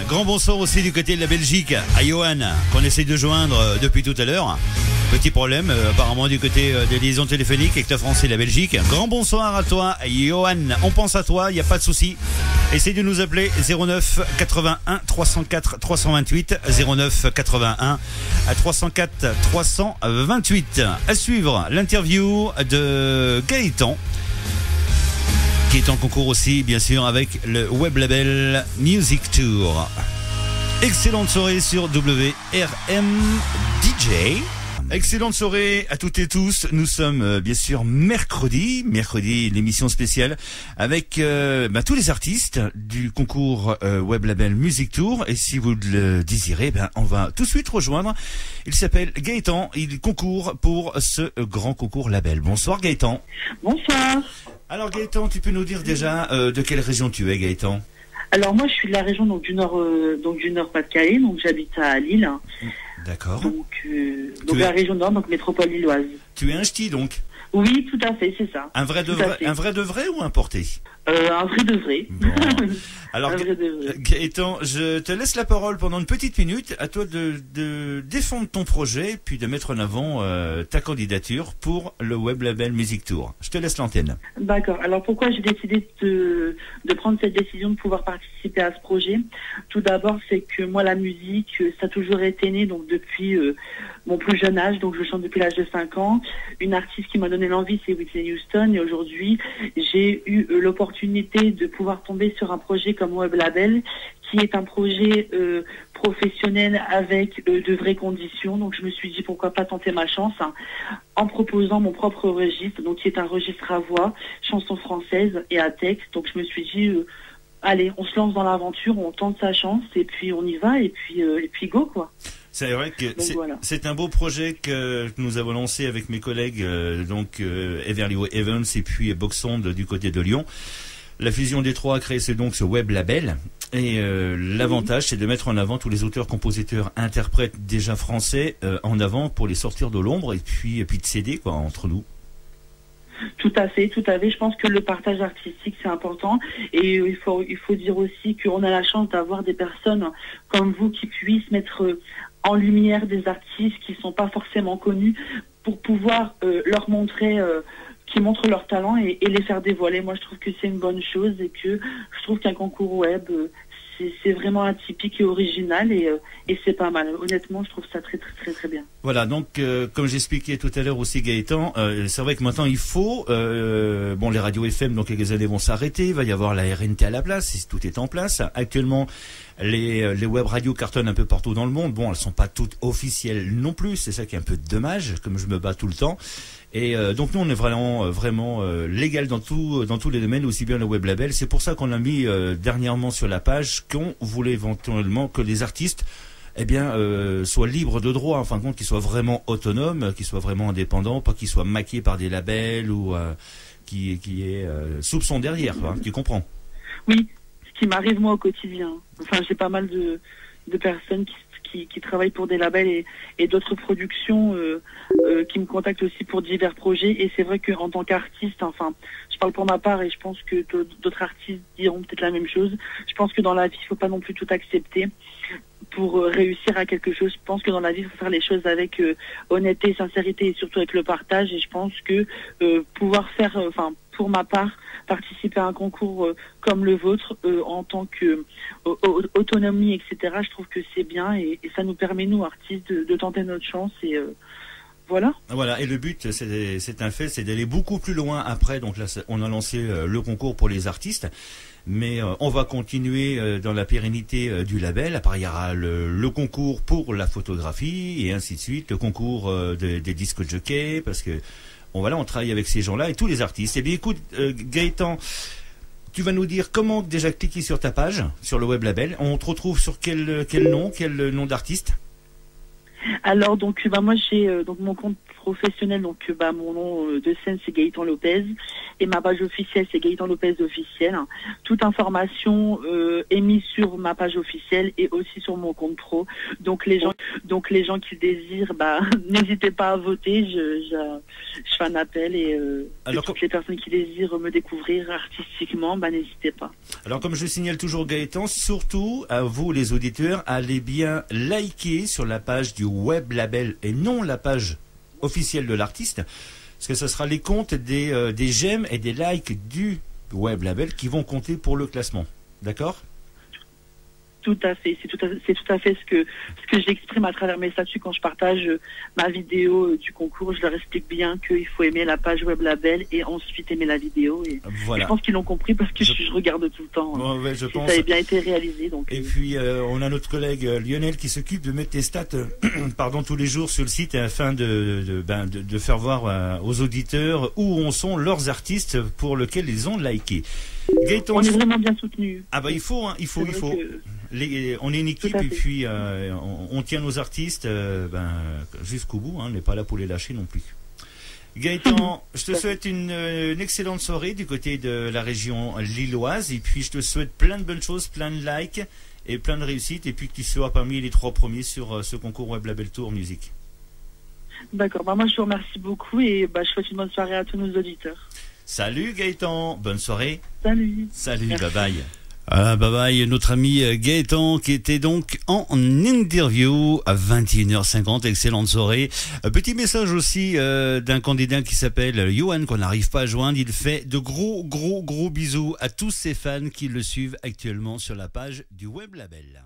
Grand bonsoir aussi du côté de la Belgique à Johan, qu'on essaie de joindre depuis tout à l'heure. Petit problème apparemment du côté des liaisons téléphoniques avec la France et la Belgique. Grand bonsoir à toi Johan, on pense à toi, il n'y a pas de souci. Essaye de nous appeler 09 81 304 328 09 81 304 328. À suivre l'interview de Gaëtan, qui est en concours aussi, bien sûr, avec le web label Music Tour. Excellente soirée sur WRM DJ. Excellente soirée à toutes et tous. Nous sommes bien sûr mercredi, l'émission spéciale avec tous les artistes du concours web label Music Tour. Et si vous le désirez, on va tout de suite rejoindre. Il s'appelle Gaëtan. Il concourt pour ce grand concours label. Bonsoir Gaëtan. Bonsoir. Alors Gaëtan, tu peux nous dire déjà de quelle région tu es, Gaëtan? Alors moi je suis de la région du nord Pas-de-Calais, donc j'habite à Lille. D'accord. Donc la région nord, donc métropole lilloise. Tu es un ch'ti donc? Oui, tout à fait, c'est ça. Un vrai de vrai ou importé? Un vrai de vrai. Bon. Alors Gaëtan, je te laisse la parole pendant une petite minute. À toi de défendre ton projet, puis de mettre en avant ta candidature pour le web label Music Tour. Je te laisse l'antenne. D'accord. Alors pourquoi j'ai décidé de prendre cette décision de pouvoir participer à ce projet? Tout d'abord, c'est que moi la musique, ça a toujours été né donc depuis mon plus jeune âge. Donc je chante depuis l'âge de 5 ans. Une artiste qui m'a donné l'envie, c'est Whitney Houston. Et aujourd'hui, j'ai eu l'opportunité de pouvoir tomber sur un projet comme web label, qui est un projet professionnel avec de vraies conditions. Donc je me suis dit pourquoi pas tenter ma chance en proposant mon propre registre, donc qui est un registre à voix, chanson française et à texte. Donc je me suis dit allez, on se lance dans l'aventure, on tente sa chance et puis on y va et puis go quoi. C'est vrai que c'est un beau projet que nous avons lancé avec mes collègues Everly Evans et puis Boxonde du côté de Lyon. La fusion des trois a créé donc ce web label et l'avantage c'est de mettre en avant tous les auteurs, compositeurs, interprètes déjà français en avant pour les sortir de l'ombre et puis de s'aider quoi entre nous. Tout à fait. Je pense que le partage artistique c'est important et il faut dire aussi qu'on a la chance d'avoir des personnes comme vous qui puissent mettre en lumière des artistes qui sont pas forcément connus pour pouvoir leur montrer qui montrent leur talent et les faire dévoiler. Moi je trouve que c'est une bonne chose et que je trouve qu'un concours web c'est vraiment atypique et original et c'est pas mal. Honnêtement, je trouve ça très très très très bien. Voilà, donc comme j'expliquais tout à l'heure aussi Gaëtan, c'est vrai que maintenant il faut les radios FM dans quelques années vont s'arrêter, il va y avoir la RNT à la place, tout est en place. Actuellement, les web radios cartonnent un peu partout dans le monde. Bon, elles sont pas toutes officielles non plus, c'est ça qui est un peu dommage, comme je me bats tout le temps. Et donc nous on est vraiment légal dans tous les domaines, aussi bien le web label. C'est pour ça qu'on a mis dernièrement sur la page qu'on voulait éventuellement que les artistes soient libres de droit, en fin de compte, qu'ils soient vraiment autonomes, qu'ils soient vraiment indépendants, pas qu'ils soient maqués par des labels ou qui est soupçon derrière, tu comprends? Oui, ce qui m'arrive moi au quotidien. Enfin, j'ai pas mal de personnes qui travaillent pour des labels et d'autres productions qui me contactent aussi pour divers projets. Et c'est vrai qu'en tant qu'artiste, enfin, je parle pour ma part et je pense que d'autres artistes diront peut-être la même chose. Je pense que dans la vie, il ne faut pas non plus tout accepter pour réussir à quelque chose. Je pense que dans la vie, il faut faire les choses avec honnêteté, sincérité et surtout avec le partage. Et je pense que pouvoir faire, pour ma part, participer à un concours comme le vôtre en tant que autonomie, etc. Je trouve que c'est bien et ça nous permet, nous, artistes, de tenter notre chance et voilà. Voilà, et le but, c'est un fait, c'est d'aller beaucoup plus loin après. Donc là, on a lancé le concours pour les artistes, mais on va continuer dans la pérennité du label. Après, il y aura le concours pour la photographie et ainsi de suite, le concours des disques jockey, parce que on travaille avec ces gens-là et tous les artistes. Eh bien, écoute, Gaëtan, tu vas nous dire comment déjà cliquer sur ta page, sur le web label. On te retrouve sur quel nom d'artiste? Alors donc moi j'ai donc mon compte professionnelle, donc mon nom de scène c'est Gaëtan Lopez et ma page officielle c'est Gaëtan Lopez officiel. Toute information est mise sur ma page officielle et aussi sur mon compte pro. Donc les gens qui désirent, n'hésitez pas à voter. Je fais un appel et Alors, toutes les personnes qui désirent me découvrir artistiquement, n'hésitez pas. Alors comme je signale toujours Gaëtan, surtout à vous les auditeurs, allez bien liker sur la page du web label et non la page officielle de l'artiste, parce que ce sera les comptes des j'aime et des likes du web label qui vont compter pour le classement. D'accord ? Tout à fait, c'est tout à fait ce que j'exprime à travers mes statuts quand je partage ma vidéo du concours. Je leur explique bien qu'il faut aimer la page web label et ensuite aimer la vidéo. Et voilà. Je pense qu'ils l'ont compris parce que je regarde tout le temps. Ouais, je pense. Ça avait bien été réalisé. Donc, et puis on a notre collègue Lionel qui s'occupe de mettre tes stats tous les jours sur le site afin de faire voir aux auditeurs où en sont leurs artistes pour lesquels ils ont liké. Gaëtan, on est vraiment bien soutenus. Ah il faut. On est une équipe et puis on tient nos artistes jusqu'au bout. On n'est pas là pour les lâcher non plus. Gaëtan, je te souhaite une excellente soirée du côté de la région lilloise et puis je te souhaite plein de bonnes choses, plein de likes et plein de réussites et puis que tu sois parmi les 3 premiers sur ce concours Web Label Tour Music. D'accord, moi je vous remercie beaucoup et je souhaite une bonne soirée à tous nos auditeurs. Salut Gaëtan, bonne soirée. Salut. Merci. Bye bye. Bye bye, notre ami Gaëtan qui était donc en interview à 21h50, excellente soirée. Petit message aussi d'un candidat qui s'appelle Johan qu'on n'arrive pas à joindre, il fait de gros bisous à tous ses fans qui le suivent actuellement sur la page du Web Label.